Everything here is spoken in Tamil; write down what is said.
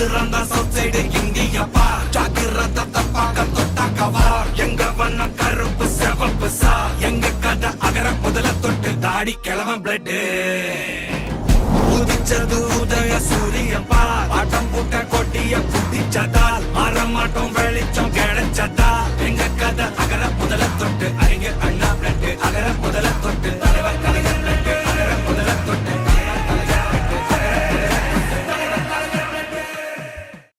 மதுரந்தா சவுத் சைடு இந்தியப்பா ஜாக்கிரத தப்பாக தொட்டாக்கவா எங்க வண்ண கருப்பு செவப்பு சா எங்க கதை அகர முதல தொட்டு தாடி கிழவன் பிளட் உதிச்சது உதய சூரியப்பா